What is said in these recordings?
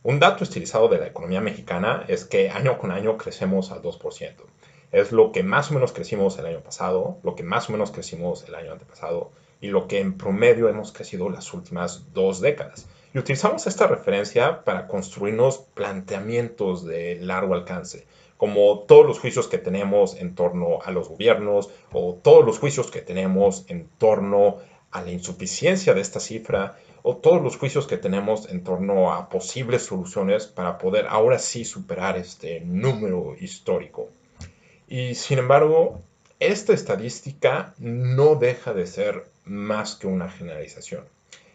Un dato estilizado de la economía mexicana es que año con año crecemos al 2%. Es lo que más o menos crecimos el año pasado, lo que más o menos crecimos el año antepasado y lo que en promedio hemos crecido las últimas 2 décadas. Y utilizamos esta referencia para construirnos planteamientos de largo alcance, como todos los juicios que tenemos en torno a los gobiernos o todos los juicios que tenemos en torno a la insuficiencia de esta cifra o todos los juicios que tenemos en torno a posibles soluciones para poder ahora sí superar este número histórico. Y sin embargo, esta estadística no deja de ser más que una generalización.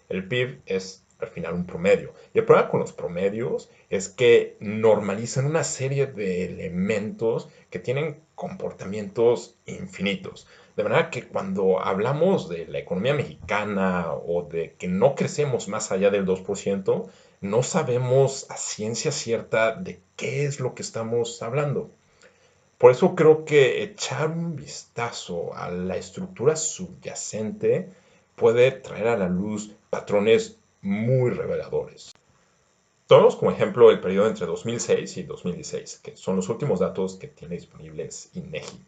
El PIB es al final un promedio. Y el problema con los promedios es que normalizan una serie de elementos que tienen comportamientos infinitos. De manera que cuando hablamos de la economía mexicana o de que no crecemos más allá del 2%, no sabemos a ciencia cierta de qué es lo que estamos hablando. Por eso creo que echar un vistazo a la estructura subyacente puede traer a la luz patrones muy reveladores. Tomemos como ejemplo el periodo entre 2006 y 2016, que son los últimos datos que tiene disponibles INEGI.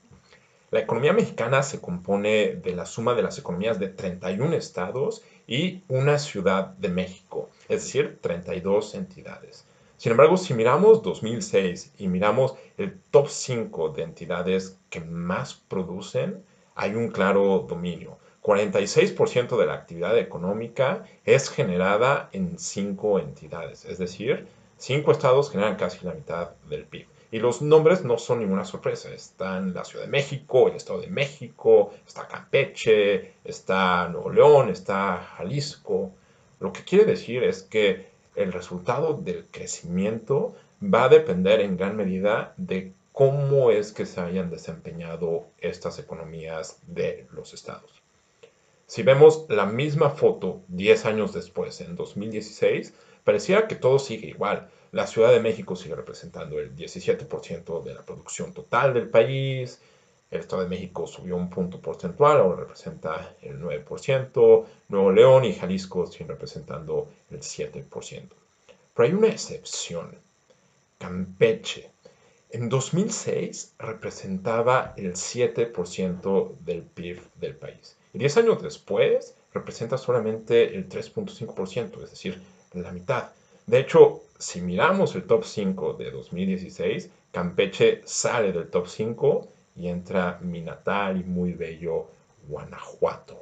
La economía mexicana se compone de la suma de las economías de 31 estados y una ciudad de México, es decir, 32 entidades. Sin embargo, si miramos 2006 y miramos el top 5 de entidades que más producen, hay un claro dominio. 46% de la actividad económica es generada en 5 entidades, es decir, 5 estados generan casi la mitad del PIB. Y los nombres no son ninguna sorpresa. Están la Ciudad de México, el Estado de México, está Campeche, está Nuevo León, está Jalisco. Lo que quiere decir es que el resultado del crecimiento va a depender en gran medida de cómo es que se hayan desempeñado estas economías de los estados. Si vemos la misma foto 10 años después, en 2016, pareciera que todo sigue igual. La Ciudad de México sigue representando el 17% de la producción total del país. El Estado de México subió un punto porcentual, ahora representa el 9%. Nuevo León y Jalisco siguen representando el 7%. Pero hay una excepción, Campeche. En 2006 representaba el 7% del PIB del país. Y 10 años después representa solamente el 3.5%, es decir, la mitad. De hecho, si miramos el top 5 de 2016, Campeche sale del top 5 y entra mi natal y muy bello Guanajuato.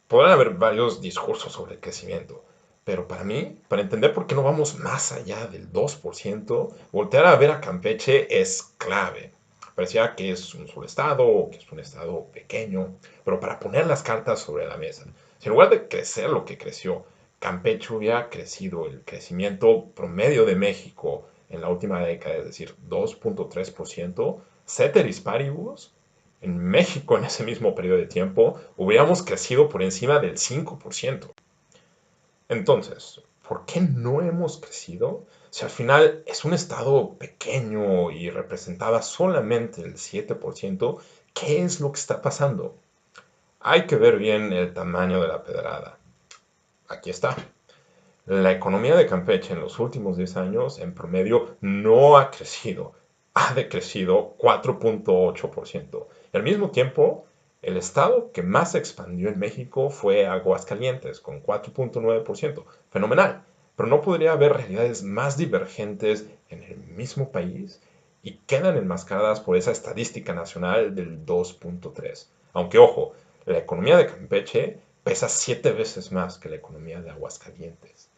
Podrán haber varios discursos sobre el crecimiento, pero para mí, para entender por qué no vamos más allá del 2%, voltear a ver a Campeche es clave. Parecía que es un solo estado o que es un estado pequeño, pero para poner las cartas sobre la mesa, si en lugar de crecer lo que creció, Campeche hubiera crecido el crecimiento promedio de México en la última década, es decir, 2.3%, ceteris paribus, en México en ese mismo periodo de tiempo hubiéramos crecido por encima del 5%. Entonces, ¿por qué no hemos crecido? Si al final es un estado pequeño y representaba solamente el 7%, ¿qué es lo que está pasando? Hay que ver bien el tamaño de la pedrada. Aquí está. La economía de Campeche en los últimos 10 años en promedio no ha crecido, ha decrecido 4.8%. Y al mismo tiempo, el estado que más se expandió en México fue Aguascalientes, con 4.9%. Fenomenal, pero no podría haber realidades más divergentes en el mismo país y quedan enmascaradas por esa estadística nacional del 2.3. Aunque ojo, la economía de Campeche pesa 7 veces más que la economía de Aguascalientes.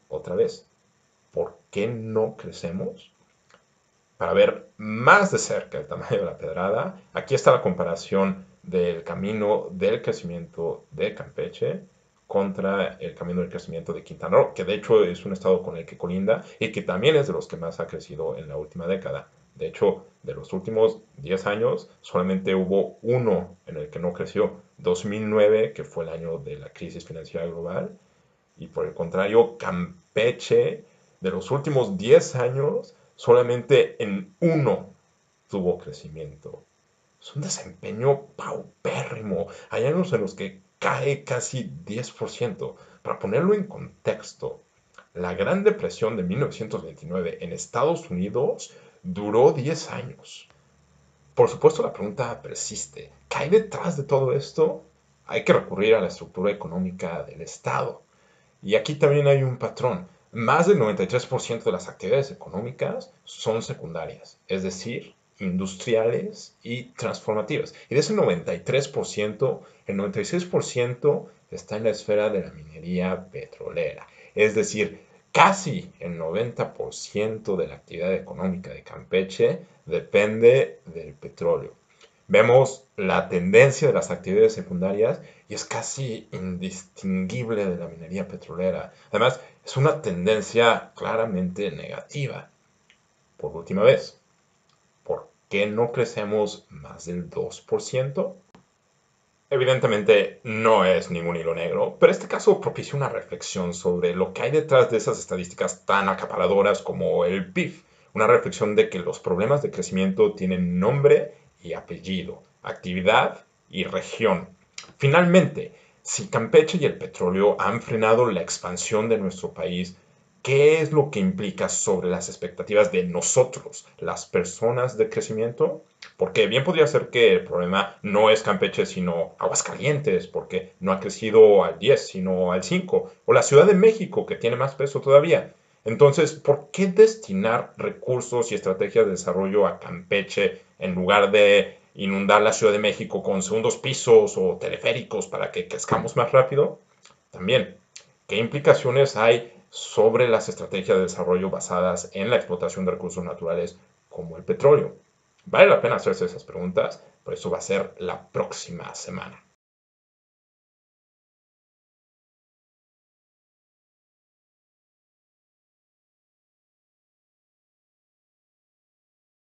Otra vez, ¿por qué no crecemos? Para ver más de cerca el tamaño de la pedrada, aquí está la comparación del camino del crecimiento de Campeche contra el camino del crecimiento de Quintana Roo, que de hecho es un estado con el que colinda y que también es de los que más ha crecido en la última década. De hecho, de los últimos 10 años, solamente hubo uno en el que no creció, 2009, que fue el año de la crisis financiera global, y por el contrario, Campeche, de los últimos 10 años, solamente en uno tuvo crecimiento. Es un desempeño paupérrimo. Hay años en los que cae casi 10%. Para ponerlo en contexto, La Gran Depresión de 1929 en Estados Unidos duró 10 años. Por supuesto, la pregunta persiste. ¿Qué hay detrás de todo esto? Hay que recurrir a la estructura económica del Estado. Y aquí también hay un patrón. Más del 93% de las actividades económicas son secundarias, es decir, industriales y transformativas. Y de ese 93%, el 96% está en la esfera de la minería petrolera. Es decir, casi el 90% de la actividad económica de Campeche depende del petróleo. Vemos la tendencia de las actividades secundarias y es casi indistinguible de la minería petrolera. Además, es una tendencia claramente negativa. Por última vez, ¿por qué no crecemos más del 2%? Evidentemente no es ningún hilo negro, pero este caso propicia una reflexión sobre lo que hay detrás de esas estadísticas tan acaparadoras como el PIB. Una reflexión de que los problemas de crecimiento tienen nombre y apellido, actividad y región. Finalmente, si Campeche y el petróleo han frenado la expansión de nuestro país, ¿qué es lo que implica sobre las expectativas de nosotros, las personas de crecimiento? Porque bien podría ser que el problema no es Campeche, sino Aguascalientes, porque no ha crecido al 10, sino al 5, o la Ciudad de México, que tiene más peso todavía. Entonces, ¿por qué destinar recursos y estrategias de desarrollo a Campeche en lugar de inundar la Ciudad de México con segundos pisos o teleféricos para que crezcamos más rápido? También, ¿qué implicaciones hay sobre las estrategias de desarrollo basadas en la explotación de recursos naturales como el petróleo? Vale la pena hacerse esas preguntas, pero eso va a ser la próxima semana.